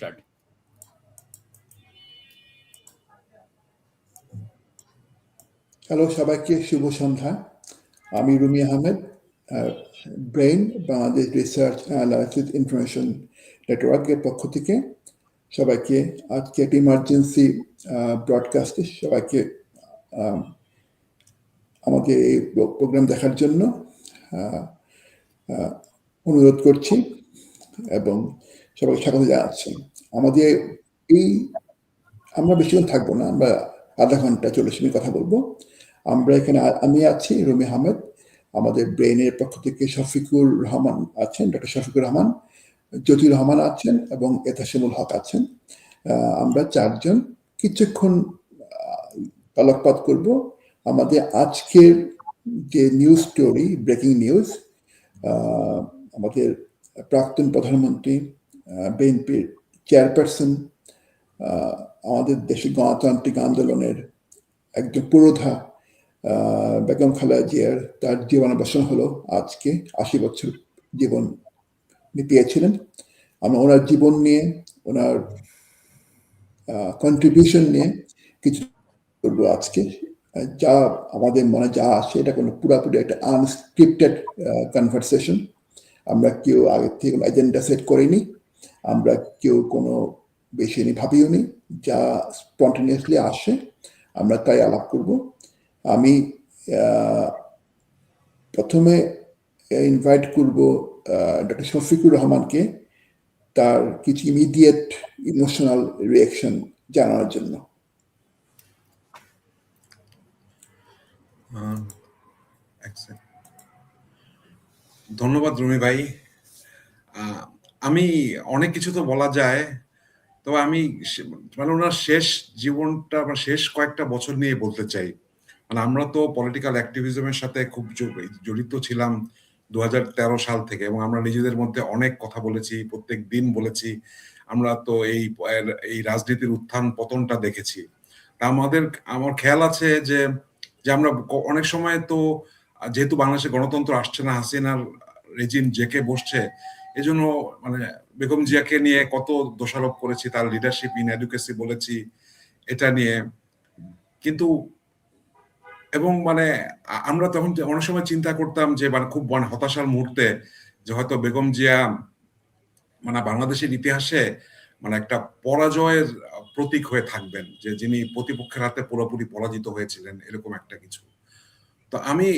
Start. Hello সবাইকে, শুভ সন্ধ্যা। আমি Rumi Ahmed, brain Bangladesh research analysis information নেটওয়ার্কের পক্ষ থেকে সবাইকে আজকে একটা ইমার্জেন্সি ব্রডকাস্টে সবাইকে আমাদের এই প্রোগ্রাম দেখার জন্য অনুরোধ করছি এবং সবাইকে স্বাগত জানাচ্ছি। আমাদের আমরা বেশিক্ষণ থাকবো না, আমরা আধা ঘন্টা 40 মিনিট কথা বলবো। আমরা এখানে আমি আছি রুমি আহমেদ, আমাদের ব্রেইনের পক্ষ থেকে শফিকুর রহমান আছেন, ডক্টর শফিকুর রহমান, জ্যোতি রহমান আছেন এবং এতাসেমুল হক আছেন। আমরা চারজন কিছুক্ষণ আলোকপাত করব আমাদের আজকের যে নিউজ স্টোরি, ব্রেকিং নিউজ। আমাদের প্রাক্তন প্রধানমন্ত্রী, বিএনপির চেয়ারপারসন, আমাদের দেশের গণতান্ত্রিক আন্দোলনের একজন পুরোধা বেগম খালেদা জিয়ার তার জীবনাবসান হলো আজকে। 80 বছর জীবন পেয়েছিলেন। আমরা ওনার জীবন নিয়ে, ওনার কন্ট্রিবিউশন নিয়ে কিছু করবো আজকে। যা আমাদের মনে যা আসে, এটা কোনো পুরাপুরি একটা আনস্ক্রিপ্টেড কনভারসেশন। আমরা কেউ আগে থেকে কোনো এজেন্ডা সেট করিনি, আমরা কেউ কোনো বেশি নিয়ে ভাবিও নি। যা স্পন্টেনিয়াসলি আসে আমরা তাই আলাপ করব। আমি প্রথমে ইনভাইট করব ডক্টর শফিকুর রহমানকে তার কিছু ইমিডিয়েট ইমোশনাল রিয়াকশন জানানোর জন্য। ধন্যবাদ রুমি ভাই। আমি অনেক কিছু তো বলা যায়, তবে আমি মানে ওনার শেষ জীবনটা বা শেষ কয়েকটা বছর নিয়ে বলতে চাই। মানে আমরা তো পলিটিক্যাল অ্যাক্টিভিজমের সাথে খুব জড়িত ছিলাম 2013 সাল থেকে, এবং আমরা নিজেদের মধ্যে অনেক কথা বলেছি, প্রত্যেক দিন বলেছি। আমরা তো এই রাজনীতির উত্থান পতনটা দেখেছি। তা আমার খেয়াল আছে যে আমরা অনেক সময় তো, যেহেতু বাংলাদেশে গণতন্ত্র আসছে না, হাসিনার রেজিম জেকে বসছে, এজন্য মানে বেগম জিয়াকে নিয়ে কত দোষারোপ করেছি, তার লিডারশিপ ইন এডুকেসি বলেছি এটা নিয়ে। কিন্তু এবং মানে আমরা তখন অনেক সময় চিন্তা করতাম যে মানে খুব হতাশার মুহূর্তে যে হয়তো বেগম জিয়া মানে বাংলাদেশের ইতিহাসে মানে একটা পরাজয়ের প্রতীক হয়ে থাকবেন, যে যিনি প্রতিপক্ষের হাতে পুরোপুরি পরাজিত হয়েছিলেন, এরকম একটা কিছু। তো আমি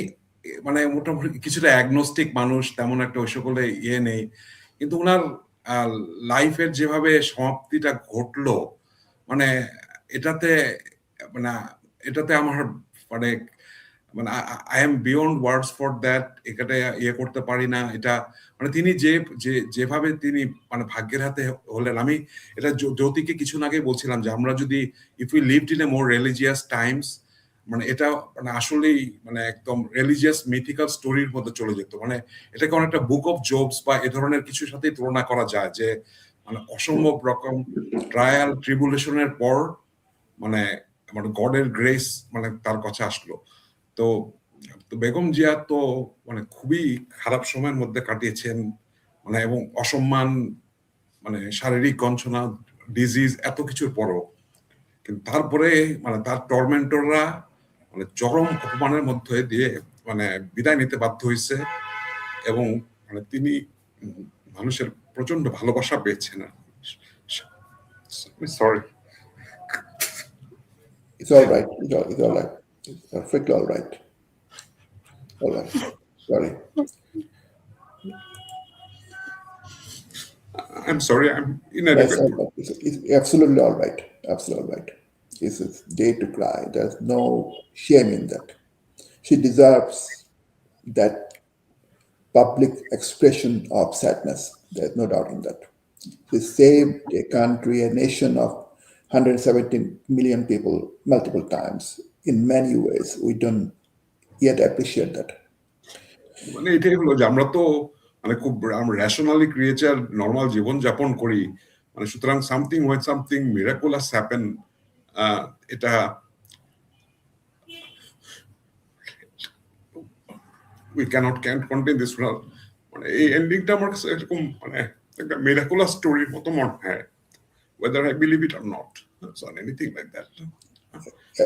মানে মোটামুটি কিছুটা অ্যাগনোস্টিক মানুষ, তেমন একটা ওই সকলে নেই। কিন্তু ওনার লাইফের যেভাবে সমাপ্তিটা ঘটলো, মানে এটাতে আমার মানে I am beyond words for that. এখানে করতে পারি না। এটা মানে তিনি যেভাবে তিনি মানে ভাগ্যের হাতে হলেন। আমি এটা জ্যোতিকে কিছুদিন আগে বলছিলাম যে আমরা যদি if we lived in a more religious Times, মানে এটা মানে আসলেই মানে একদম রিলিজিয়াস মিথিক্যাল স্টোরির মধ্যে চলে যেত। মানে এটাকে অনেকটা বুক অফ জবস বা এ ধরনের কিছুর সাথেই তুলনা করা যায়, যে মানে অসম্ভব রকম ট্রায়াল ট্রিবুলেশনের পর মানে গডের গ্রেস মানে তার কাছে আসলো। তো বেগম জিয়া তো মানে খুবই খারাপ সময়ের মধ্যে কাটিয়েছেন, মানে এবং অসম্মান, মানে শারীরিক গঞ্জনা, ডিজিজ, এত কিছুর পরও। কিন্তু তারপরে মানে তার টর্মেন্টররা মানে চরম অপমানের মধ্যে দিয়ে মানে বিদায় নিতে বাধ্য হয়েছে, এবং মানে তিনি মানুষের প্রচন্ড ভালোবাসা পেয়েছেন। Sorry, It's all right. It's all right. It's perfectly all right. All right. Sorry. I'm sorry, I'm inadequate. It's absolutely all right. Absolutely all right. It's a day to cry. There's no shame in that. She deserves that public expression of sadness. There's no doubt in that. She saved a country, a nation of 170 million people multiple times in many ways. We don't yet appreciate that. মানে এটাই হলো যে আমরা তো মানে খুব rationally creature, normal জীবন যাপন করি। মানে সুতরাং সামথিং মিরাকুলাস হ্যাপেন, এটা we can't contain this. মানে এই এন্ডিংটা আমার কাছে এরকম মানে একটা মিরাকুলাস স্টোরির মতো মনে হয়। whether I believe it or not. So anything like that.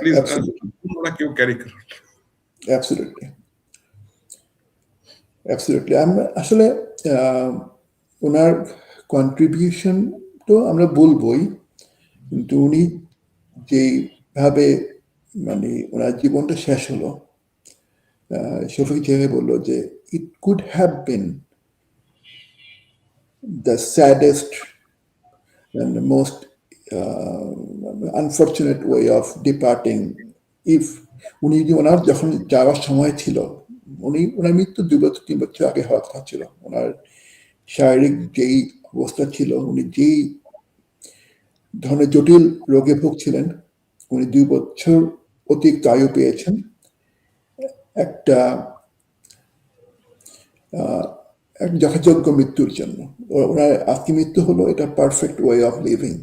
Please, তোমরা কেউ ক্যারি করো। অ্যাবসলিউটলি আমরা আসলে ওনার কন্ট্রিবিউশন তো আমরা বলবোই, কিন্তু উনি যেভাবে মানে ওনার জীবনটা শেষ হলো, শফিক যেভাবে বললো যে it could have been the saddest and the most unfortunate way of departing if উনি যদি ওনার যখন যাওয়ার সময় ছিল, ওনার মৃত্যু 2-3 বছর আগে হওয়ার কথা ছিল। ওনার শারীরিক যেই অবস্থা ছিল, উনি যেই ধরনের জটিল রোগে ভুগছিলেন, উনি 2 বছর অতিরিক্ত আয়ু পেয়েছেন। একটা যথাযোগ্য মৃত্যুর জন্য ওনার আজকে মৃত্যু হলো, এটা পারফেক্ট ওয়ে অফ লিভিং।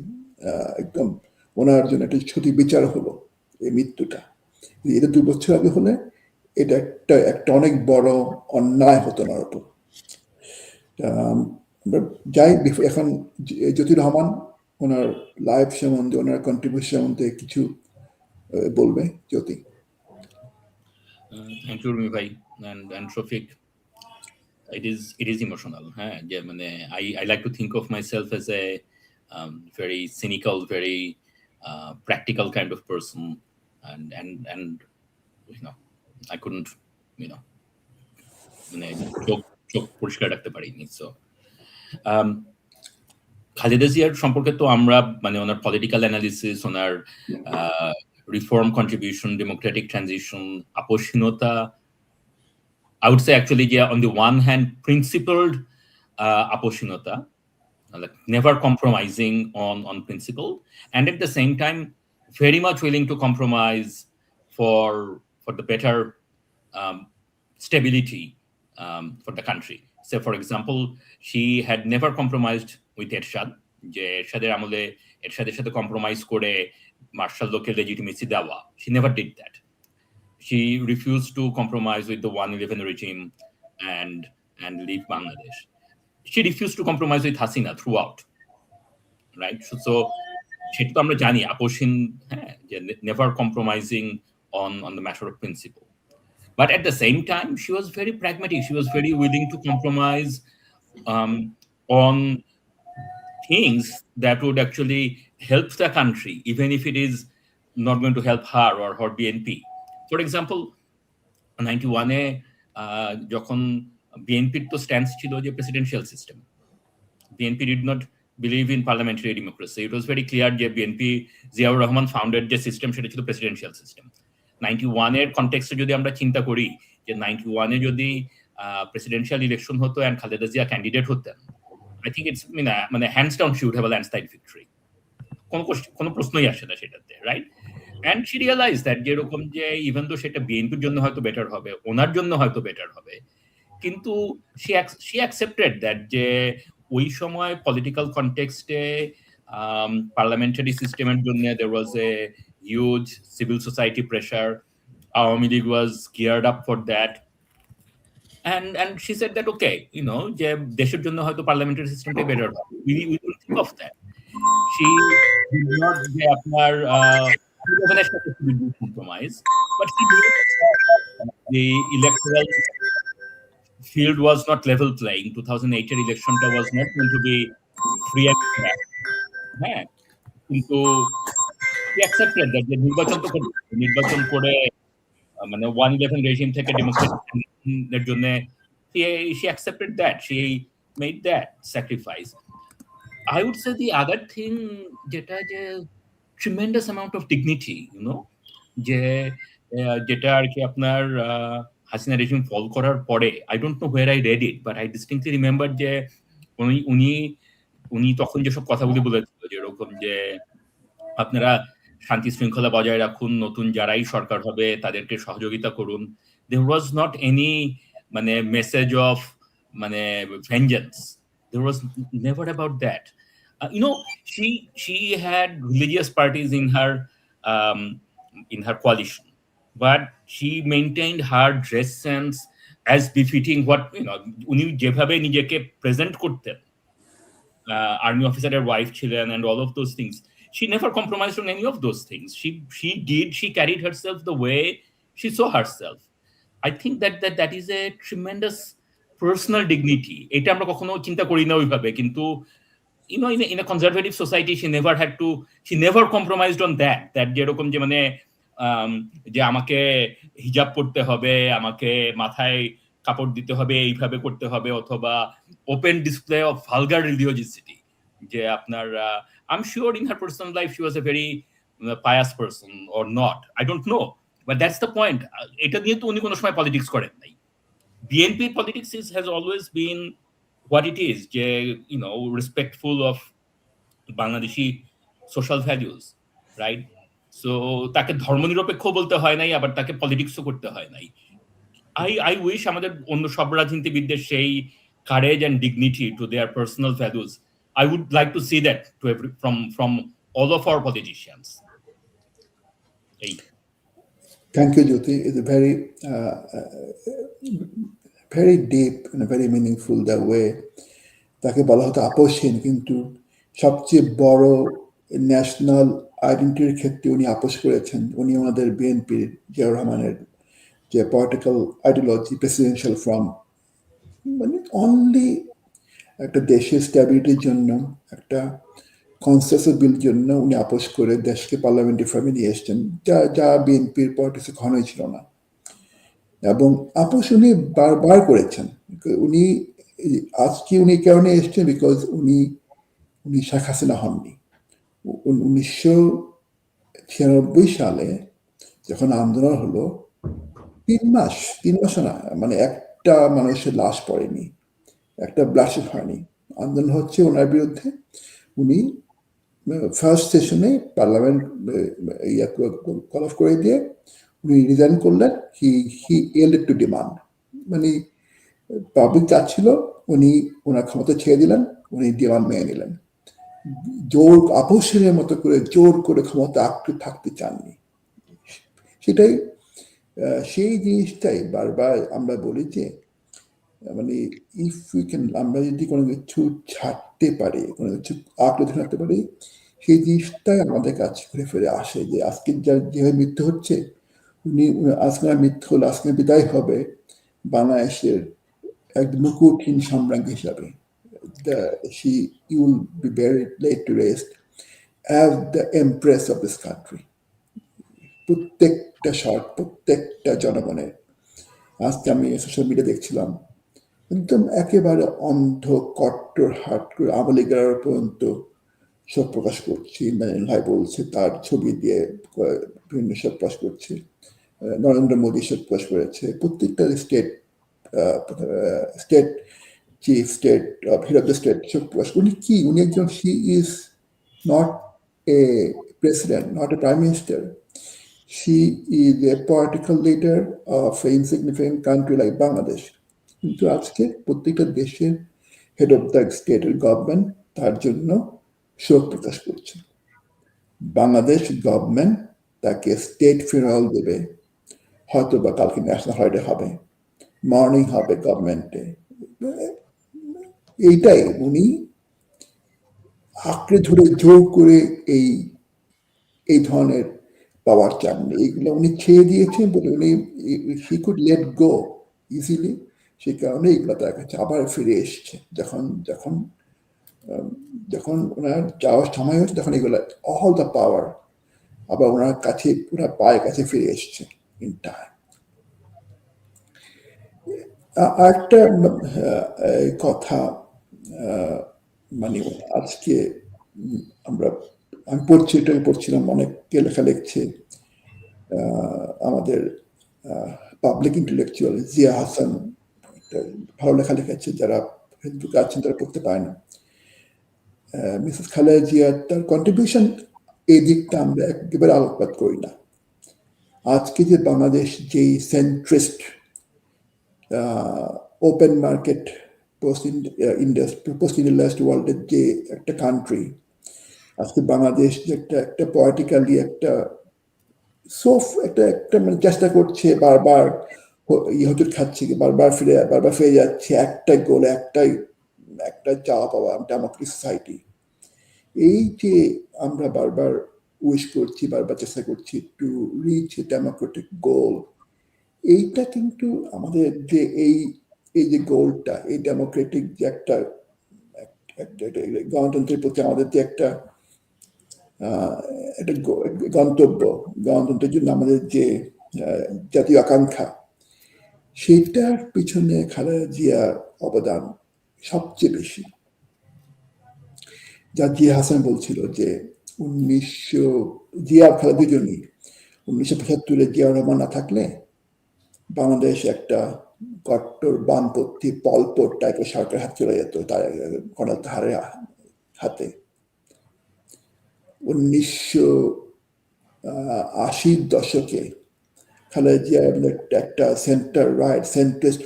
একদম ওনার জন্য একটা সঠিক বিচার হলো এই মৃত্যুটা। এটা 2 বছর আগে হলে এটা একটা অনেক বড় অন্যায় হতো ওনার উপর। যাই এখন জ্যোতি রহমান ওনার লাইফ সম্বন্ধে, ওনার কন্ট্রিবিউশন সম্বন্ধে কিছু বলবে। জ্যোতি। থ্যাংক ইউ রুমি ভাই and Shafiq. It is emotional. I like to think of myself as a very cynical, very practical kind of person, and I couldn't চোখ পরিষ্কার রাখতে পারিনি। সো খালেদা জিয়ার সম্পর্কে তো আমরা ওনার পলিটিক্যাল অ্যানালিসিস, ওনার রিফর্ম কন্ট্রিবিউশন, ডেমোক্রেটিক ট্রানজিশন, আপোষহীনতা, I would say actually, yeah, on the one hand, principled আপোষহীনতা, like never compromising on principle, and at the same time, very much willing to compromise for the better stability for the country. So, for example, she had never compromised with Ershad. যে এরশাদের আমলে এরশাদের সাথে compromise করে martial লোকে legitimacy দেওয়া, she never did that. She refused to compromise with the 111 regime and leave Bangladesh. She refused to compromise with Hasina throughout, right? So সেটা তো আমরা জানি আপোষহীন, never compromising on the matter of principle. But at the same time, she was very pragmatic. She was very willing to compromise on things that would actually help the country, even if it is not going to help her or her BNP. For example, 91-এ যখন বিএনপির তো stance ছিল যে presidential system, BNP did not believe in parliamentary democracy. It was very clear যে BNP, Ziaur Rahman founded যে system সেটা ছিল presidential system. 91-এর কনটেক্সটে যদি আমরা চিন্তা করি যে 91-এ যদি প্রেসিডেন্সিয়াল ইলেকশন হতো অ্যান্ড খালেদা জিয়া ক্যান্ডিডেট হতেন, I think it's hands down she would have a landslide victory. কোনো প্রশ্নই আসে না সেটাতে, right? And she realized that যেরকম যে ইভেন তো সেটা বিএনপির জন্য হয়তো বেটার হবে, ওনার জন্য হয়তো বেটার হবে, কিন্তু she accepted that যে ওই সময় পলিটিক্যাল কনটেক্সটে পার্লামেন্টারি সিস্টেমের জন্য there was a huge civil society pressure. Awami League was geared up for that. And she said that okay, যে দেশের জন্য হয়তো পার্লামেন্টারি সিস্টেমটাই বেটার হবে। We will think of that. She did not যে আপনার compromise, but the electoral field was not level playing. 2008 election was not going to be free and fair. কিন্তু he accepted that যে নির্বাচন করে 111 regime থেকে Democratic জন্য she accepted that. She made that sacrifice. I would say the other thing যেটা যে tremendous amount of dignity, যেটা আর কি আপনার হাসিনা রেজিম ফল করার পরে, I don't know where I read it, but I distinctly remember যে উনি তখন যেসব কথাগুলি বলেছিল, যেরকম যে আপনারা শান্তি শৃঙ্খলা বজায় রাখুন, নতুন যারাই সরকার হবে তাদেরকে সহযোগিতা করুন। There was not any message of vengeance. There was never about that. She had religious parties in her coalition, but she maintained her dress sense as befitting what উনি যেভাবে নিজেকে প্রেজেন্ট করতেন, army officer wife ছিলেন and all of those things. She never compromised on any of those things. She carried herself the way she saw herself. I think that is a tremendous personal dignity. এটা আমরা কখনো চিন্তা করি না ওইভাবে, কিন্তু in a conservative society she never compromised on that যেরকম যে মানে যে আমাকে হিজাব পড়তে হবে, আমাকে মাথায় কাপড় দিতে হবে, এইভাবে করতে হবে, অথবা ওপেন ডিসপ্লে অফ ভালগার রিলিজিওসিটি যে আপনার I'm sure in her personal life she was a very pious person or not, I don't know, but that's the point. এটা নিয়ে তো উনি কোনো সময় পলিটিক্স করেন নাই. BNP politics has always been what it is, যে respectful of Bangladeshi social values, right? So তাকে ধর্মনিরপেক্ষ বলতে হয় নাই, আবার তাকে পলিটিক্সও করতে হয় নাই. I wish আমাদের অন্য সব রাজনীতিবিদদের সেই courage and dignity to their personal values. I would like to see that from all of our politicians. Thank you, Jyoti. It's a very deep and very meaningful that way. তাকে বলা হতো আপোষহীন, কিন্তু সবচেয়ে বড় ন্যাশনাল আইডেন্টিটির ক্ষেত্রে উনি আপোষ করেছেন। উনি ওনাদের বিএনপির জিয়াউর রহমানের যে পলিটিক্যাল আইডিওলজি, প্রেসিডেন্সিয়াল ফ্রম, মানে অনলি একটা দেশের স্ট্যাবিলিটির জন্য, একটা কনসেনসাস বিল জন্য উনি আপোষ করে দেশকে পার্লামেন্টারি ফর্মে নিয়ে এসছেন, যা বিএনপির পলিটিক্সে কখনোই ছিল না। এবং আপোষ উনি বারবার করেছেন। আজকে উনি কারণে এসছেন বিকজ উনি শেখ হাসিনা হননি। 1996 সালে যখন আন্দোলন হলো, 3 মাস না, মানে একটা মানুষের লাশ পড়েনি, একটা ব্লাস্টেড হয়নি। আন্দোলন হচ্ছে ওনার বিরুদ্ধে। উনি ফার্স্ট সেশনে পার্লামেন্ট কল অফ করে দিয়ে উনি রিজাইন করলেন। হি ইয়েল্ডেড টু ডিমান্ড, মানে পাবলিক চাচ্ছিল, উনি ওনার ক্ষমতা ছেড়ে দিলেন, উনি ডিমান্ড মেনে নিলেন। জোর আপোষের মতো করে জোর করে ক্ষমতা আঁকড়ে থাকতে চাননি। সেটাই সেই জিনিসটাই বারবার আমরা বলি যে মানে ইফ উই ক্যান, আমরা যদি কোনো কিছু ছাড়তে পারি, কোনো কিছু আঁকড়ে থাকতে পারি, সেই জিনিসটাই আমাদের কাছে ঘুরে ফিরে আসে। যে আজকে যেভাবে মৃত্যু হচ্ছে, উনি আজকে মৃত্যু হলে আজকে বিদায় হবে বাংলাদেশের একদম মুকুটহীন সম্রাজ্ঞী হিসাবে। She will be buried, laid to rest as the empress of this country. প্রত্যেকটা শর্ট, প্রত্যেকটা জনগণের। আজকে আমি সোশ্যাল মিডিয়া দেখছিলাম, একদম একেবারে অন্ধ কট্টর হাট করে আওয়ামী লীগের পর্যন্ত শোক প্রকাশ করছি। ভাই বলছে, তার ছবি দিয়ে বিভিন্ন শোক প্রকাশ করছে। নরেন্দ্র মোদী শোক প্রকাশ করেছে। প্রত্যেকটা state chief state, head of the state, উনি একজন, she is not a president, not a prime minister. She is a political leader of an insignificant country like Bangladesh. কিন্তু আজকে প্রত্যেকটা দেশের হেড অফ দ্য স্টেটের গভর্নমেন্ট তার জন্য শোক প্রকাশ করছে। বাংলাদেশ গভর্নমেন্ট তাকে স্টেট ফিউনারাল দেবে, হয়তো বা কালকে ন্যাশনাল হলিডে হবে, মর্নিং হবে গভর্নমেন্টে। এইটাই উনি আঁকড়ে ধরে জোর করে এই ধরনের পাওয়ার চাননি। এইগুলো উনি ছেড়ে দিয়েছেন বলে উনি he could let go easily. সেই কারণে এগুলো তার কাছে আবার ফিরে এসছে। যখন ওনার যাওয়ার সময় হচ্ছে, তখন এগুলো অল দ্য পাওয়ার আবার ওনার কাছে, ওনার পায়ের কাছে ফিরে এসছে ইন টাইম। আরেকটা কথা, মানে আজকে আমি পড়ছিলাম, অনেকে লেখা লিখছে, আমাদের পাবলিক ইন্টেলেকচুয়াল জিয়া হাসান ভালো লেখা লিখেছে, যারা ফেসবুকে আছেন তারা পড়তে পায় না। মিসেস খালেদা জিয়া, তার কন্ট্রিবিউশন এই দিকটা আমরা একেবারে আলোকপাত করি না। আজকে যে বাংলাদেশ যেই centrist open market post industry ওয়ার্ল্ডের যে একটা কান্ট্রি, আজকে বাংলাদেশ যে একটা পলিটিক্যালি একটা মানে চেষ্টা করছে, বারবার হোঁচট খাচ্ছে, বারবার ফিরে যাচ্ছে, একটাই গোল, একটাই একটা চাওয়া পাওয়া ডেমোক্রেটিক সোসাইটি, এই যে আমরা বারবার উইশ করছি, বারবার চেষ্টা করছি টু রিচ ডেমোক্রেটিক গোল, এইটা কিন্তু আমাদের যে এই যে গোলটা, এই ডেমোক্রেটিক যে একটা গণতন্ত্রের প্রতি আমাদের যে একটা গন্তব্য, গণতন্ত্রের জন্য আমাদের যে জাতীয় আকাঙ্ক্ষা, সেটার পিছনে খালেদা জিয়ার অবদান সবচেয়ে বেশি। যা জিয়া হাসান বলছিল যে জিয়া খালেদা দুজনই 1975 জিয়াউর রহমান না থাকলে বাংলাদেশ একটা কট্টর বামপন্থী পলপট টাইপের সরকার হাত চলে যেত, তার হাতে। 1980 দশকে খালেদা জিয়া একটা সেন্টার রাইট সেন্ট্রিস্ট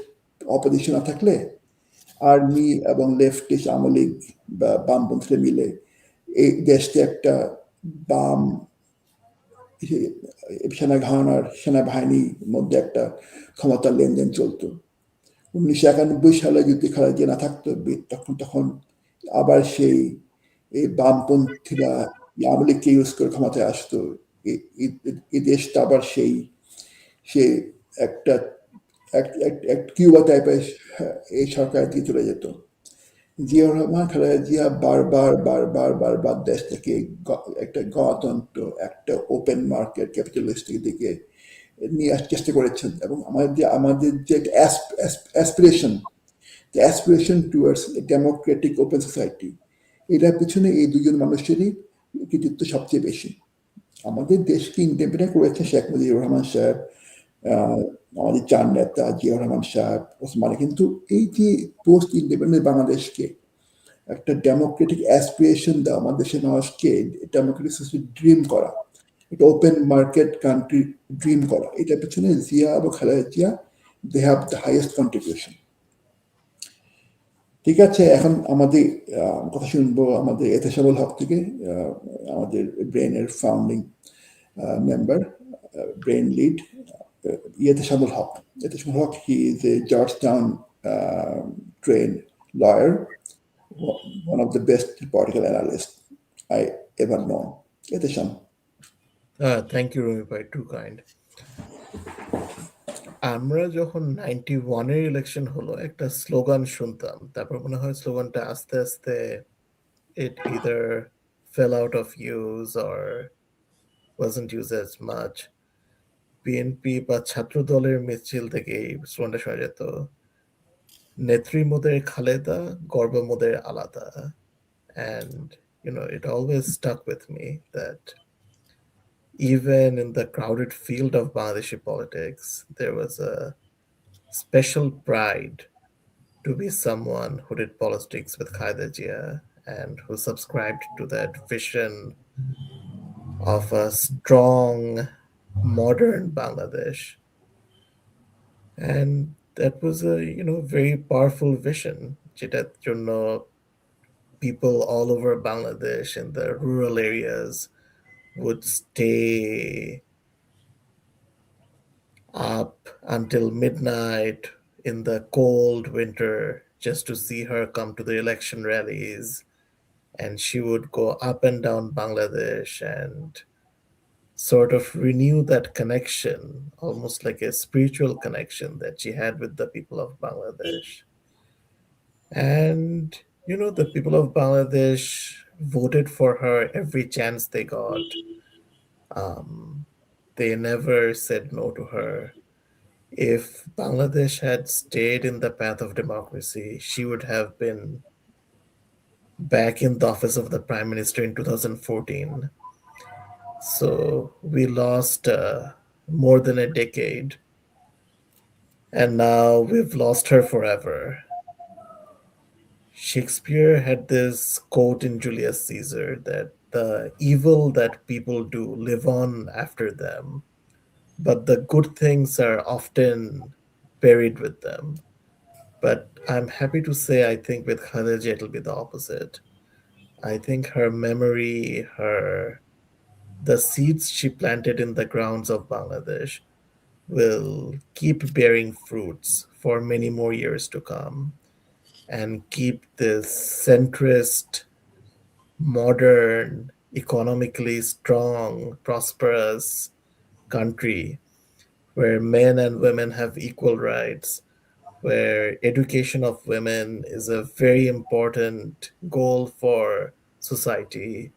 অপোজিশন না থাকলে আর্মি এবং লেফটিস্ট আওয়ামী লীগ বা বামপন্থীরা মিলে এই দেশকে একটা বাম সেনাবাহিনীর মধ্যে একটা ক্ষমতার লেনদেন চলতো। 1991 সালে যদি খালেদা জিয়া না থাকতো, তখন আবার সেই এই বামপন্থীরা আওয়ামী লীগকে ইউজ করে ক্ষমতায় আসতো। এই দেশটা আবার সে একটা কিউবা টাইপের এই সরকার দিয়ে চলে যেত। জিয়াউর রহমান, খালেদা জিয়া বারবার দেশ থেকে একটা গণতন্ত্র, একটা ওপেন মার্কেট ক্যাপিটালিস্টিক দিকে নিয়ে আসার চেষ্টা করেছেন, এবং আমাদের যে aspiration towards Democratic open society, এটার পিছনে এই দুজন মানুষেরই কৃতিত্ব সবচেয়ে বেশি। আমাদের দেশকে ইন্ডিপেন্ডেন্ট করেছে শেখ মুজিবুর রহমান সাহেব, আমাদের চার নেতা জিয়াউর রহমান সাহেব, ওসমানী, কিন্তু এই যে পোস্ট ইন্ডিপেন্ডেন্ট বাংলাদেশকে একটা ডেমোক্রেটিক অ্যাসপিরেশন দেওয়া, আমাদের দেশের মানুষকে ডেমোক্রেটিক সোসাইটি ড্রিম করা, একটা ওপেন মার্কেট কান্ট্রি ড্রিম করা, এটার পিছনে জিয়া এবং Khaleda Zia they have the highest contribution. ঠিক আছে, এখন আমাদের কথা শুনবো আমাদের এতেশামুল হক থেকে, আমাদের ব্রেনের founding member, brain lead Etesamul Haq. Etesamul Haq, he is a Georgetown trained lawyer, one of the best political analysts I ever known. Etesham. Thank you, Rumi bhai, too kind. আমরা যখন 91-এর ইলেকশন হলো, একটা স্লোগান শুনতাম, তারপর মনে হয় স্লোগানটা আস্তে আস্তে it either fell out of use or wasn't used as much. BNP বা ছাত্র দলের মিছিল থেকে এই স্লোগানটা শোনা যেত, নেত্রী মোদের খালেদা, গর্ব মোদের আলাদা. And it always stuck with me that even in the crowded field of Bangladeshi politics, there was a special pride to be someone who did politics with Khaida Jia and who subscribed to that vision of a strong, modern Bangladesh. And that was a very powerful vision, যেটার জন্য people all over Bangladesh in the rural areas would stay up until midnight in the cold winter just to see her come to the election rallies. And she would go up and down Bangladesh and sort of renew that connection, almost like a spiritual connection that she had with the people of Bangladesh. And the people of Bangladesh voted for her every chance they got. They never said no to her. If Bangladesh had stayed in the path of democracy, she would have been back in the office of the Prime Minister in 2014. So we lost more than a decade, and now we've lost her forever. Shakespeare had this quote in Julius Caesar that the evil that people do live on after them, but the good things are often buried with them. But I'm happy to say I think with Khadeja it'll be the opposite. I think her memory, the seeds she planted in the grounds of Bangladesh will keep bearing fruits for many more years to come. and keep this centrist, modern, economically strong, prosperous country where men and women have equal rights, where education of women is a very important goal for society,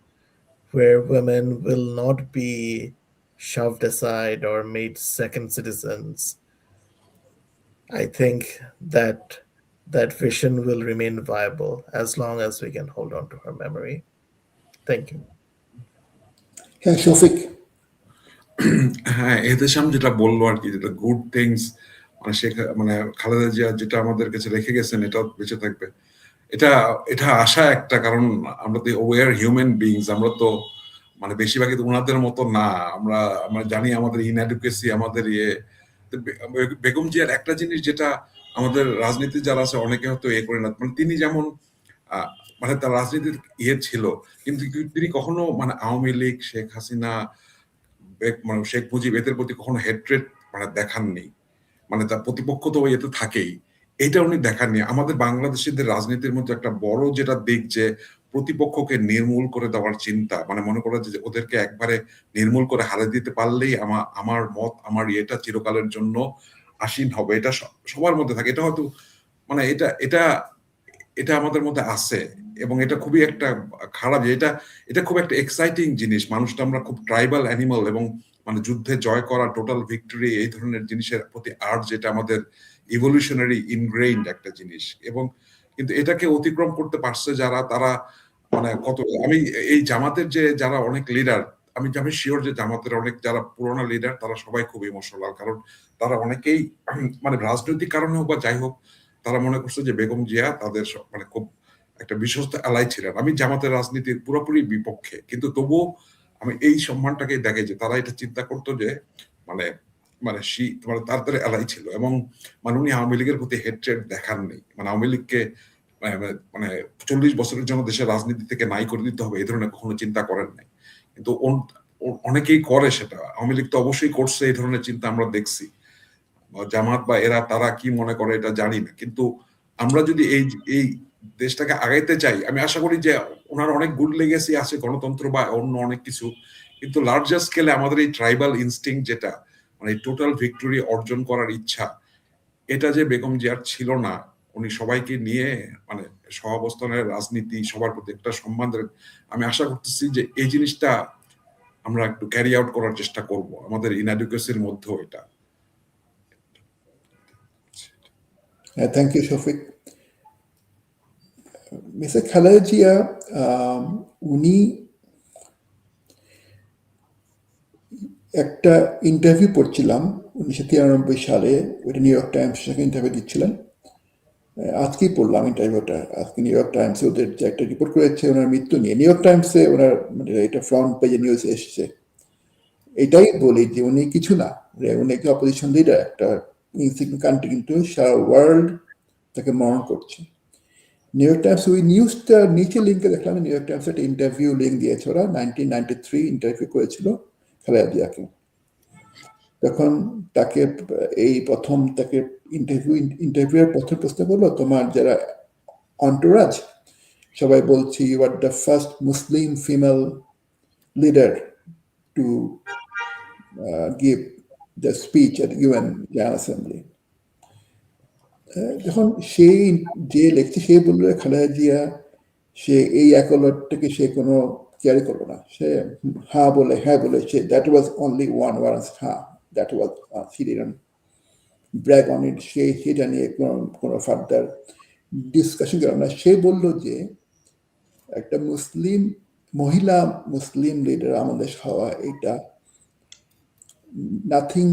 where women will not be shoved aside or made second citizens. I think that vision will remain viable as long as we can hold on to her memory. Thank you. হ্যাঁ শফিক, হ্যাঁ, এহতেশাম যেটা বললো আর কি, যেটা good things মানে মানে খালেদা জিয়া যেটা আমাদের কাছে রেখে গেছেন এটাও বেঁচে থাকবে, এটা এটা আশা একটা। কারণ আমরা তো ওয়ার হিউম্যান বিংস, আমরা তো মানে বেশিরভাগই তো ওনাদের মতো না। আমরা আমরা জানি আমাদের ইনএডুকেসি, আমাদের তো বেগম জিয়ার একটা জিনিস যেটা আমাদের রাজনীতি যারা আছে অনেকে হয়তো করে না, মানে তিনি যেমন মানে তার রাজনীতির ছিল, কিন্তু তিনি কখনো মানে আওয়ামী লীগ, শেখ হাসিনা, মানে শেখ মুজিব এদের প্রতি কখনো হেট্রেট মানে দেখাননি। মানে তার প্রতিপক্ষ তো এতে থাকেই, এটা উনি দেখাননি। আমাদের বাংলাদেশিদের রাজনীতির মধ্যে একটা বড় যেটা দিক যে প্রতিপক্ষকে নির্মূল করে দেওয়ার চিন্তা, মানে মনে করো যে ওদেরকে একবারে নির্মূল করে হারিয়ে দিতে পারলেই আমার মত, আমার এটা চিরকালের জন্য আসীন হবে, এটা সবার মধ্যে থাকে। এটা হয়তো মানে এটা এটা এটা আমাদের মধ্যে আছে, এবং এটা খুবই একটা খারাপ, এটা এটা খুব একটা এক্সাইটিং জিনিস। মানুষটা আমরা খুব ট্রাইবাল অ্যানিমাল, এবং মানে যুদ্ধে জয় করা, টোটাল ভিক্টরি, এই ধরনের জিনিসের প্রতি আর্ট যেটা আমাদের ইভলিউশনারি ইনগ্রেইনড একটা জিনিস। এবং কিন্তু এটাকে অতিক্রম করতে পারছে যারা, তারা মানে কত, আমি এই জামাতের যে যারা অনেক লিডার, আমি শিওর যে জামাতের অনেক যারা পুরোনো লিডার তারা সবাই খুব ইমোশনাল। কারণ তারা অনেকেই মানে রাজনৈতিক কারণে হোক বা যাই হোক, তারা মনে করছে যে বেগম জিয়া তাদের মানে খুব একটা বিশ্বস্ত অ্যালাই ছিলেন। আমি জামাতের রাজনীতির পুরোপুরি বিপক্ষে, কিন্তু তবুও আমি এই সম্মানটাকে দেখাই যে তারা এটা চিন্তা করতো যে মানে মানে মানে তাদের অ্যালাই ছিল, এবং মানে উনি আওয়ামী লীগের প্রতি হেট্রেড দেখাননি। মানে আওয়ামী লীগকে মানে 40 বছরের জন্য দেশের রাজনীতি থেকে নাই করে দিতে হবে এই ধরনের কখনো চিন্তা করেন নাই। কিন্তু অনেকেই করে সেটা, আওয়ামী লীগ তো অবশ্যই করছে এই ধরনের চিন্তা আমরা দেখছি। জামাত বা এরা তারা কি মনে করে এটা জানি না, কিন্তু আমরা যদি এই এই দেশটাকে আগাইতে চাই, আমি আশা করি যে ওনার অনেক গুড লেগেসি আছে, গণতন্ত্র বা অন্য অনেক কিছু, কিন্তু লার্জার স্কেলে আমাদের এই ট্রাইবাল ইনস্টিংক্ট যেটা মানে টোটাল ভিক্টরি অর্জন করার ইচ্ছা, এটা যে বেগম জিয়ার ছিল না। উনি সবাইকে নিয়ে মানে সহাবস্থানের রাজনীতি, সবার প্রতি একটা সম্মান দেন। আমি আশা করতেছি যে এই জিনিসটা আমরা একটু ক্যারি আউট করার চেষ্টা করব আমাদের ইনএডুকেসির মধ্যেও এটা। Thank you Shafiq. Mrs Khaleda Zia উনি একটা ইন্টারভিউ পড়ছিলাম 1993 সালে, ওইটা নিউ ইয়র্ক টাইমস ইন্টারভিউ দিচ্ছিলেন। আজকেই পড়লাম ইন্টারভিউটা, আজকে নিউ ইয়র্ক টাইমসে ওদের যে একটা রিপোর্ট করেছে ওনার মৃত্যু নিয়ে। নিউ ইয়র্ক টাইমসে ওনার মানে এটা ফ্রন্ট পেজে নিউজ এসছে। এটাই বলি যে উনি কিছু না, উনি একটা অপোজিশন লিডার, একটা ইনসিগনিফিকেন্ট কান্ট্রি, কিন্তু সারা ওয়ার্ল্ড তাকে মরণ করছে। নিউ ইয়র্ক টাইমস ওই নিউজটা নিচে লিঙ্কে দেখলাম, নিউ ইয়র্ক টাইমস একটা ইন্টারভিউ লিঙ্ক দিয়েছে, ওরা 1993 ইন্টারভিউ করেছিল খালেদা জিয়াকে। তখন তাকে এই প্রথম তাকে ইন্টারভিউয়ের প্রথম প্রশ্ন করলো, তোমার যারা অন্টোরাজ সবাই বলছি you are the first Muslim female leader to give the speech at UN General Assembly. যখন সেই যে লেখছে সে বললো খালেদা জিয়া সে এই অ্যাকোয়ার্ডটাকে সে কোনো ক্যারি করলো না, সে হ্যাঁ বলে সে that was only one word, হ্যাঁ that was, she didn't brag on it, সেটা নিয়ে কোনো ফার্দার ডিসকাশন করলো না। সে বলল যে একটা মহিলা মুসলিম লিডার আমাদের হওয়া এটা নাথিং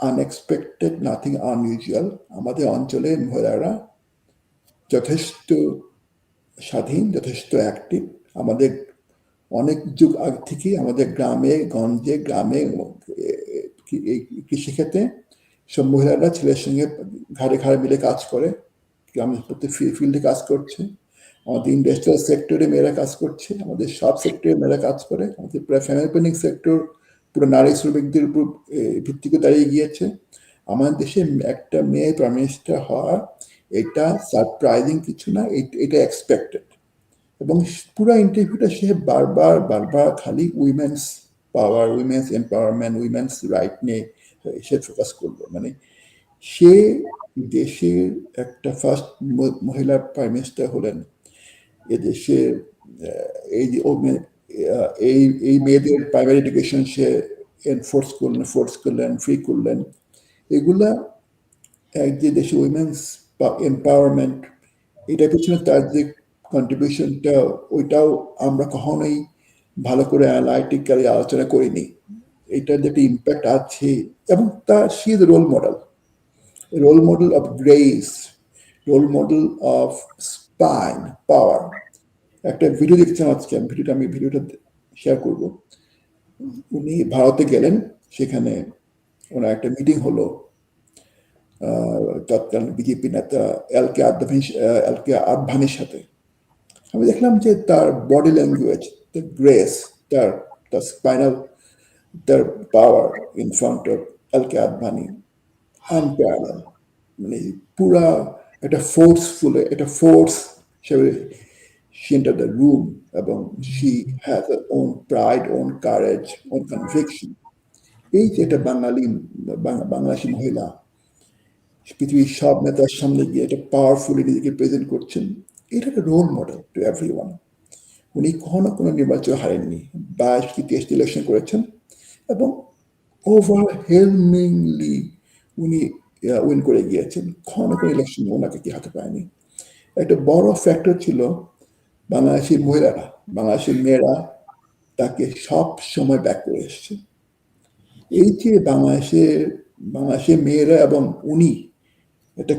আনএক্সপেক্টেড, নাথিং আনইউজুয়াল। আমাদের অঞ্চলে মহিলারা যথেষ্ট স্বাধীন, যথেষ্ট অ্যাক্টিভ। আমাদের অনেক যুগ আগ থেকেই আমাদের গ্রামে কৃষিক্ষেত্রে সব মহিলারা ছেলের সঙ্গে ঘাড়ে মিলে কাজ করে, গ্রামের প্রতি ফিল্ডে কাজ করছে। আমাদের ইন্ডাস্ট্রিয়াল সেক্টরে মেয়েরা কাজ করছে, আমাদের সব সেক্টরে মেয়েরা কাজ করে। আমাদের প্রায় ফ্যামিলি প্ল্যানিং সেক্টর পুরো নারী শ্রমিকদের উপর ভিত্তি করে দাঁড়িয়ে গিয়েছে। আমাদের দেশে একটা মেয়ে প্রাইম মিনিস্টার হওয়া এটা সারপ্রাইজিং কিছু না, এটা এক্সপেক্টেড। এবং পুরো ইন্টারভিউটা সে বারবার খালি উইমেন্স পাওয়ার, উইমেন্স এম্পাওয়ারমেন্ট, উইমেন্স রাইট নিয়ে সে ফোকাস করলো। মানে সে দেশের একটা ফার্স্ট মহিলা প্রাইম মিনিস্টার হলেন, এদেশে এই যে এই মেয়েদের প্রাইমারি এডুকেশন সে ফোর্স করলেন, ফ্রি করলেন। এগুলা এক যে দেশে উইমেন্স এম্পাওয়ারমেন্ট, এটার পিছনে তার যে কন্ট্রিবিউশনটা, ওইটাও আমরা কখনোই ভালো করে অ্যানালাইটিক্যালি আলোচনা করিনি। এটার যে একটা ইম্প্যাক্ট আছে, এবং তার she is role model of grace, role model of spine power. একটা ভিডিও দেখছিলাম আজকে, আমি ভিডিওটা শেয়ার করব। উনি ভারতে গেলেন, সেখানে ওনার একটা মিটিং হলো তৎকালীন বিজেপি নেতা এল কে আদভানির সাথে। আমি দেখলাম যে তার বডি ল্যাঙ্গুয়েজ, তার গ্রেস, তার স্পাইনাল, তার power in front of L K Advani unparalleled. মানে পুরা একটা ফোর্সফুল, একটা ফোর্স হিসেবে she entered the room, এবং she has her own pride, own courage, own conviction. এই যে একটা বাংলাদেশি মহিলা পৃথিবীর সব নেতার সামনে গিয়ে একটা পাওয়ারফুলি নিজেকে প্রেজেন্ট করছেন, এটা একটা রোল মডেল টু এভরিওয়ান। উনি কখনো কোনো নির্বাচন হারেননি, 22 কি 23 ইলেকশন করেছেন, এবং ওভারহেলমিংলি উনি উইন করে গিয়েছেন। কখনো কোনো ইলেকশন ওনাকে কি হাতে পায়নি। একটা বড় ফ্যাক্টর ছিল বাংলাদেশি মহিলারা, বাংলাদেশি মেয়েরা তাকে সব সময় ব্যাক করে এসছে। এই যে বাংলাদেশের মেয়েরা এবং উনি এটা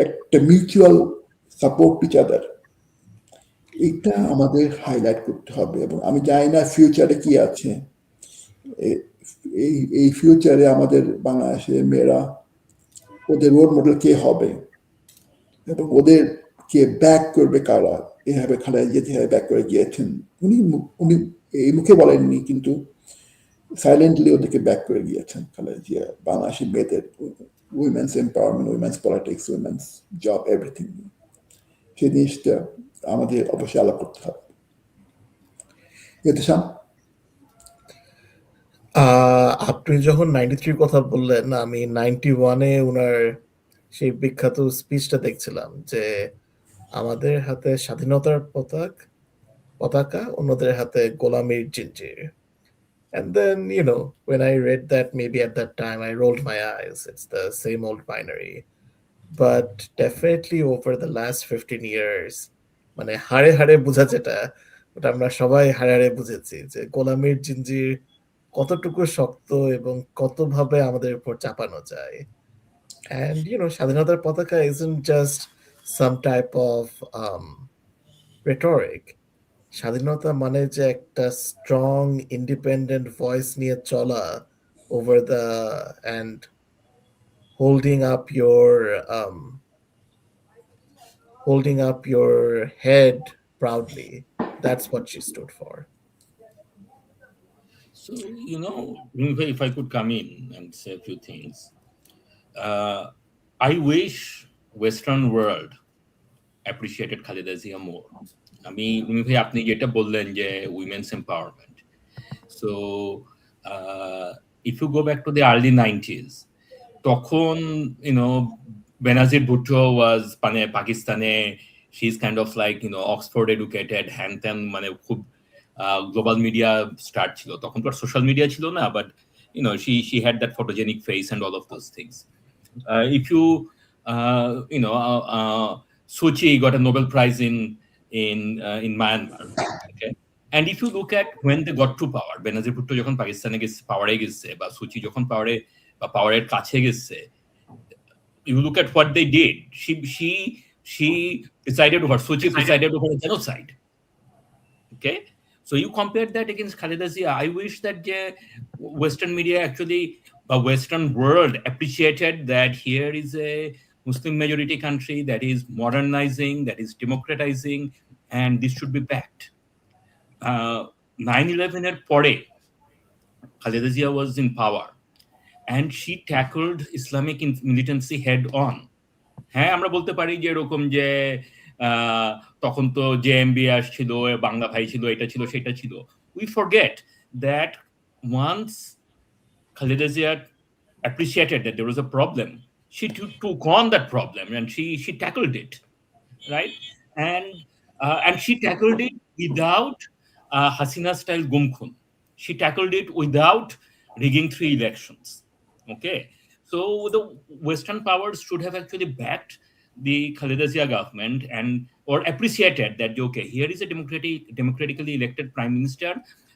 একটা মিউচুয়াল সাপোর্ট ইচ আদার, এটা আমাদের হাইলাইট করতে হবে। এবং আমি জানি না ফিউচারে কি আছে, এই ফিউচারে আমাদের বাংলাদেশের মেয়েরা, ওদের রোল মডেল কে হবে এবং ওদেরকে ব্যাক করবে কারা। এভাবে খালেদা জিয়া যেভাবে ব্যাক করে গিয়েছেন, উনি এই মুখে বলেননি, কিন্তু সাইলেন্টলি ওদেরকে ব্যাক করে গিয়েছেন খালেদা জিয়া। বাংলাদেশি মেয়েদের women's empowerment, women's politics, women's job, everything, সেই জিনিসটা আমাদের অবশ্যই আলাপ করতে হবে। এতেশাম, আপনি যখন 93 কথা বললেন, আমি 91-এ ওনার সেই বিখ্যাত স্পিচটা দেখছিলাম যে আমাদের হাতে স্বাধীনতার পতাকা, অন্যদের হাতে গোলামির জিঞ্জির। And then, when I read that, maybe at that time I rolled my eyes. It's the same old binary. But definitely over the last 15 years, মানে হাড়ে হাড়ে বোঝা যেটা, ওটা আমরা সবাই হাড়ে হাড়ে বুঝেছি যে গোলামির জিঞ্জির কতটুকু শক্ত এবং কতভাবে আমাদের উপর চাপানো যায়। And স্বাধীনতার পতাকা isn't just some type of rhetoric. স্বাধীনতা মানে যে একটা স্ট্রং ইন্ডিপেন্ডেন্ট ভয়েস নিয়ে চলা over the and holding up your head proudly. That's what she stood for. So, if I could come in and say a few things. I wish Western world appreciated Khaleda Zia more. Rumi ভাই, আপনি যেটা বললেন যে women's empowerment, so if you go back to the early 90s, তখন Benazir Bhutto was মানে পাকিস্তানে, she is kind of like Oxford educated, হ্যান ত্যান, মানে খুব গ্লোবাল মিডিয়া স্টার্ট ছিল। তখন তো আর সোশ্যাল মিডিয়া ছিল না, but she had that photogenic face and all of those things. If you Suu Kyi got a Nobel Prize in Myanmar, okay? And if you look at when they got to power, Benazir Bhutto যখন পাকিস্তানে গেছে, পাওয়ারে গেছে, বা Suu Kyi যখন পাওয়ারের কাছে গেছে, you look at what they did. She presided over, Suu Kyi presided over a genocide. Okay, so you compare that against Khaleda Zia. I wish that the Western media actually, the Western world appreciated that here is a Muslim majority country that is modernizing, that is democratizing, and this should be backed. 9/11 এর পরে Khaleda Zia was in power, and she tackled Islamic militancy head on. হ্যাঁ, আমরা বলতে পারি যে এরকম যে তখন তো জেএমবি আসছিল, বাংলা ভাই ছিল, এটা ছিল, সেটা ছিল। We forget that once Khaleda Zia appreciated that there was a problem, she took on that problem and she tackled it, right? And she tackled it without Hasina style Gumkhun. She tackled it without rigging 3 elections. Okay, so the Western powers should have actually backed the Khaleda Zia government and or appreciated that okay, here is a democratically elected prime minister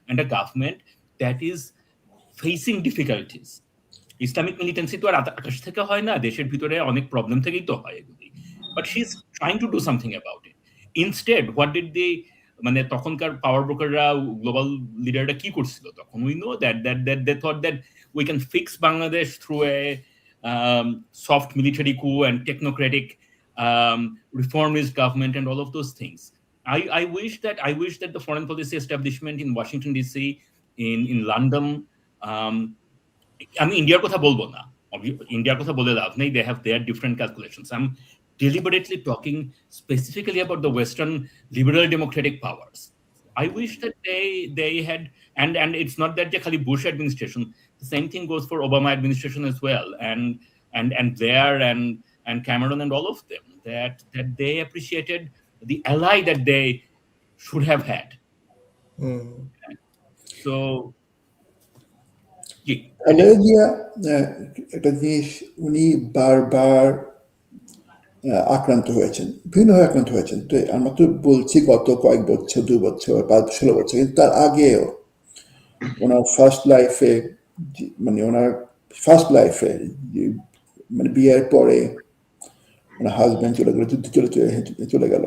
and a government that is facing difficulties. Islamic militancy তো আর আকাশ থেকে হয় না, দেশের ভিতরে অনেক problem থেকেই তো হয় এগুলি। But she is trying to do something about it. Instead what did the, মানে তখনকার পাওয়ার ব্রোকাররা, গ্লোবাল লিডাররা কি করছিল তখন? We know that that that they thought that we can fix Bangladesh through a soft military coup and technocratic reformist government and all of those things. I wish that the foreign policy establishment in Washington DC, in London, আমি ইন্ডিয়ার কথা বলবো না, ইন্ডিয়ার কথা বলে লাভ নেই, they have their different calculations. I'm deliberately talking specifically about the Western liberal democratic powers. I wish that they had, and it's not that the Khali Bush administration, the same thing goes for Obama administration as well, and Blair and Cameron and all of them, that they appreciated the ally that they should have had. So Khaleda Zia একটা জিনিস, উনি বারবার আক্রান্ত হয়েছেন, বিভিন্নভাবে আক্রান্ত হয়েছেন। তো আমরা তো বলছি গত কয়েক বছর, 2 বছর, 16 বছর, কিন্তু তার আগেও ওনার ফার্স্ট লাইফে, মানে বিয়ের পরে ওনার হাজব্যান্ড চলে গেল, যুদ্ধে চলে গেল,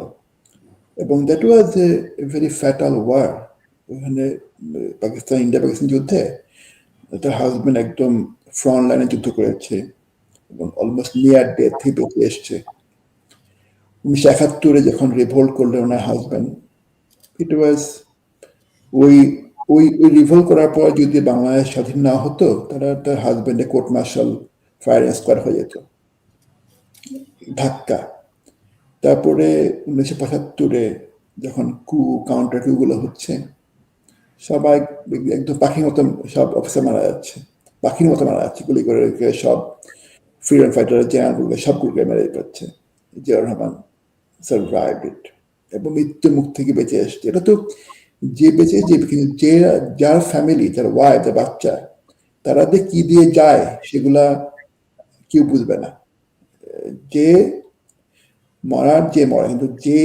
এবং that was a very fatal war. ওখানে ইন্ডিয়া পাকিস্তান যুদ্ধে তার হাজব্যান্ড একদম ফ্রন্ট লাইনে যুদ্ধ করেছে এবং অলমোস্ট নিয়ার ডেথ থেকে বেঁচে এসছে। 1971 যখন রিভোল্ট করলেন ওনার হাজব্যান্ড, ইট ওয়াজ ওই রিভোল্ট করার পর যদি বাংলাদেশ স্বাধীন না হতো, তার হাজব্যান্ডে কোর্ট মার্শাল, ফায়ারিং স্কোয়াড হয়ে যেত, ধাক্কা। তারপরে 1975 যখন কাউন্টার কুগুলো হচ্ছে, সবাই একদম পাখির মতো, সব অফিসার মারা যাচ্ছে, পাখির মতো মারা যাচ্ছে, গুলি করে সব ফ্রিডম ফাইটার জেনারেলগুলো সবগুলোকে মেরে পাচ্ছে। জিয়াউর রহমান সার্ভাইভড ইট এবং মৃত্যু মুখ থেকে বেঁচে আসছে। এটা তো যে বেঁচে, যে যার ফ্যামিলি, যার ওয়াইফ, যার বাচ্চা, তারা কি দিয়ে যায় সেগুলা কেউ বুঝবে না। যে মরার যে মরা, কিন্তু যে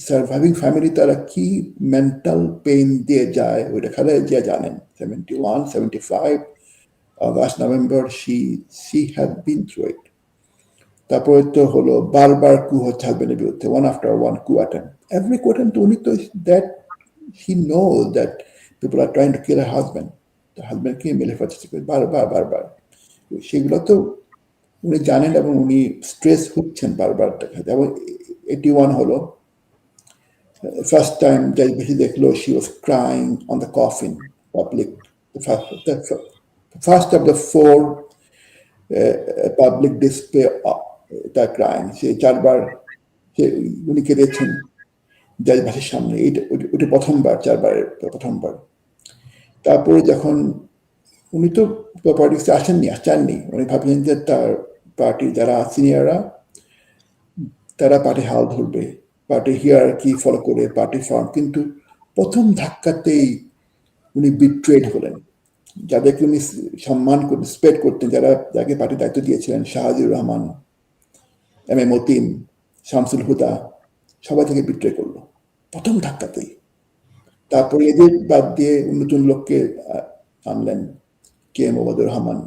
সার্ভাইভিং ফ্যামিলি, তারা কি মেন্টাল পেইন দিয়ে যায় ওইটা খালেদা জিয়া জানেন। 71, 75, August, November, she had been through it. তারপরে তো হলো বারবার কু হচ্ছে হাজবেন্ডের বিরুদ্ধে, one after one coup attempt. Every coup attempt উনি তো that he knows that people are trying to kill her husband. The husband কে মেরে ফেলছে বারবার। সেগুলো তো উনি জানেন এবং উনি স্ট্রেস হচ্ছেন বারবার দেখাতে। এবং 81 হলো first time যাই বেশি দেখলো, she was crying on the coffin, public, the first of the 4 public display তার crying. সে 4 বার উনি কেঁদেছেন যাই ভাষার সামনে, ওইটা প্রথমবার, 4 বারের প্রথমবার। তারপরে যখন উনি তো পলিটিক্সে আসেননি, উনি ভাবলেন যে তার পার্টির যারা সিনিয়ররা, তারা পার্টি হাল ধরবে, পার্টি হিয়ারার্কি ফলো করে পার্টি ফর্ম, কিন্তু প্রথম ধাক্কাতেই উনি বিট্রেড হলেন। যাদেরকে উনি সম্মান করতেন, রেসপেক্ট করতেন, যাকে পার্টির দায়িত্ব দিয়েছিলেন, শাহাদুর রহমান, এম এ মতিন, শামসুল হুদা, সবাই থেকে বিট্রে করলো প্রথম ধাক্কাতেই। তারপরে এদের বাদ দিয়ে নতুন লোককে আনলেন, কে এম ওবায়দুর রহমান,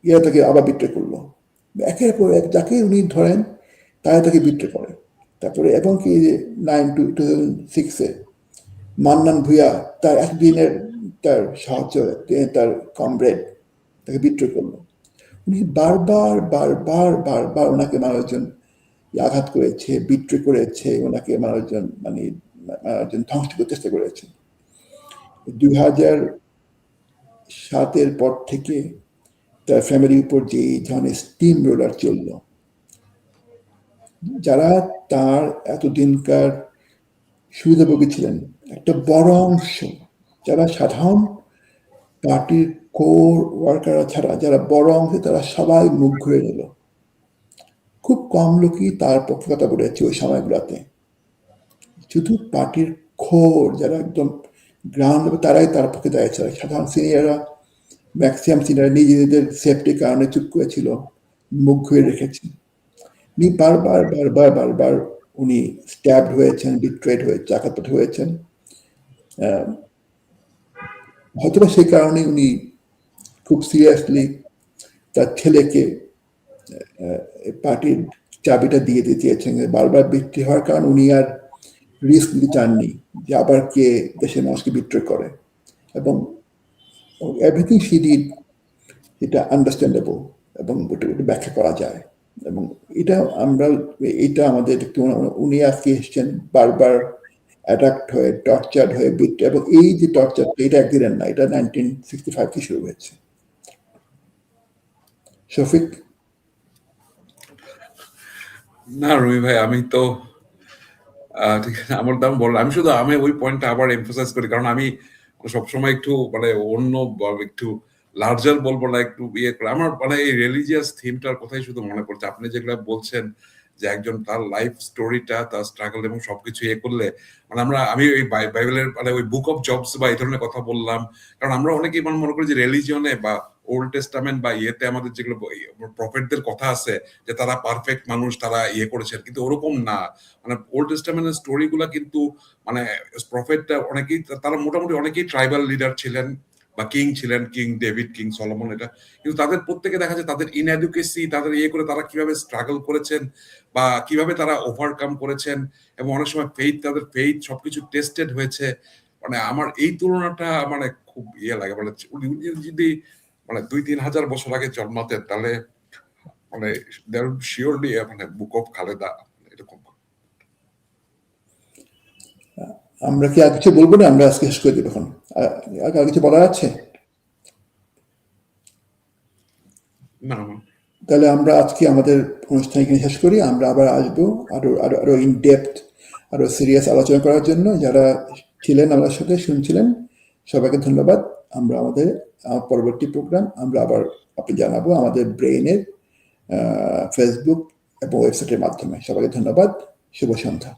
এরা তাকে আবার বিট্রে করলো। একের পর এক যাকে উনি ধরেন তারা তাকে বিট্রে করে। তারপরে এবং কি 2006-এ মান্নান ভূঁইয়া, তার একদিনের তার সাহায্য, তার কমরেড, তাকে বিট্রে করলো। উনি বারবার ওনাকে মানুষজন আঘাত করেছে, বিট্রে করেছে, ওনাকে মানুষজন ধ্বংস করতে চেষ্টা করেছে। 2007-এর পর থেকে তার ফ্যামিলির উপর যে ধরনের স্টিম রোলার চললো, যারা তার এতদিনকার সুবিধাভোগী ছিলেন, একটা বড় অংশ যারা সাধারণ পার্টির কোর ওয়ার্কার ছাড়া যারা বড় অংশে তারা সবাই মুখ ঘুরে নিল। খুব কম লোকই তার পক্ষে কথা বলেছে ওই সময়গুলোতে। শুধু পার্টির খোর যারা একদম গ্রাউন্ড লেভেল তারাই তার পক্ষে দাঁড়িয়েছিল। সাধারণ সিনিয়ররা, ম্যাক্সিমাম সিনিয়র নিজেদের সেফটির কারণে চুপ করেছিল, মুখ ঘুরে রেখেছে। উনি বারবার বারবার বারবার উনি স্ট্যাবড হয়েছেন, বিট্রেড হয়েছে, আঘাতপ্রাপ্ত হয়েছেন। হয়তোবা সেই কারণে উনি খুব সিরিয়াসলি তার ছেলেকে পার্টির চাবিটা দিয়ে দিতে চেয়েছেন। বারবার বিক্রি হওয়ার কারণ উনি আর রিস্ক নিতে চাননি যে আবার কে দেশের মানুষকে বিট্রে করে। এবং এভরিথিং শি ডিড এটা আন্ডারস্ট্যান্ডেবল এবং ওটা ব্যাখ্যা করা যায়। এবং এটা আমাদের উনি আজকে এসছেন বারবার অ্যাটাক্ট হয়ে, টর্চার্ড হয়ে, বিট্রে, এবং এই যে টর্চারটা এটা একদিনের না, এটা 1965 কি শুরু হয়েছে। শফিক? না রুমি ভাই, আমি তো ঠিক আছে, আমার দাম বললাম। আমি ওই পয়েন্টটা আবার এমফোসাইজ করি, কারণ আমি সবসময় একটু অন্য একটু লার্জার বলবো না, একটু ইয়ে করে আমার এই রিলিজিয়াস থিমটার কথাই শুধু মনে পড়ছে। আপনি যেগুলো বলছেন যে একজন তার লাইফ স্টোরিটা, তার স্ট্রাগল এবং সবকিছু ইয়ে করলে, আমি ওই বাইবেলের ওই বুক অফ জবস বা এই ধরনের কথা বললাম, কারণ আমরা অনেকেই মনে করি যে রিলিজিয়নে বা ওল্ড টেস্টামেন্ট বা ইয়েতে আমাদের যেগুলো প্রফেটদের কথা আছে যে তারা পারফেক্ট মানুষ, তারা ইয়ে করেছেন, কিন্তু ওরকম না। ওল্ড টেস্টামেন্টের স্টোরি গুলা কিন্তু প্রফেটটা অনেকেই, তারা মোটামুটি অনেকেই ট্রাইবাল লিডার ছিলেন বা কিং ছিলেন, কিং ডেভিড, কিং সলোমন, এটা কিন্তু তাদের প্রত্যেকে দেখা যায় তাদের ইনএডুকেসি, তাদের ইয়ে করে তারা কিভাবে স্ট্রাগল করেছেন বা কিভাবে তারা ওভারকাম করেছেন, এবং অনেক সময় তাদের ফেইথ সবকিছু টেস্টেড হয়েছে। আমার এই তুলনাটা খুব ইয়ে লাগে। উনি যদি 2-3 হাজার বছর আগে জন্মাতেন, তাহলে শিওরলি বুক অফ খালেদা এরকম। আমরা কি আর কিছু বলবো না? আমরা আজকে শেষ করে দিব। এখন আর কিছু বলার আছে? না, তাহলে আমরা আজকে আমাদের অনুষ্ঠান এখানে শেষ করি। আমরা আবার আসবো আরো ইন ডেপথ, আরো সিরিয়াস আলোচনা করার জন্য। যারা ছিলেন আমার সাথে, শুনছিলেন, সবাইকে ধন্যবাদ। আমরা আমাদের পরবর্তী প্রোগ্রাম আমরা আবার আপনি জানাবো আমাদের ব্রেইনের ফেসবুক এবং ওয়েবসাইটের মাধ্যমে। সবাইকে ধন্যবাদ। শুভ সন্ধ্যা।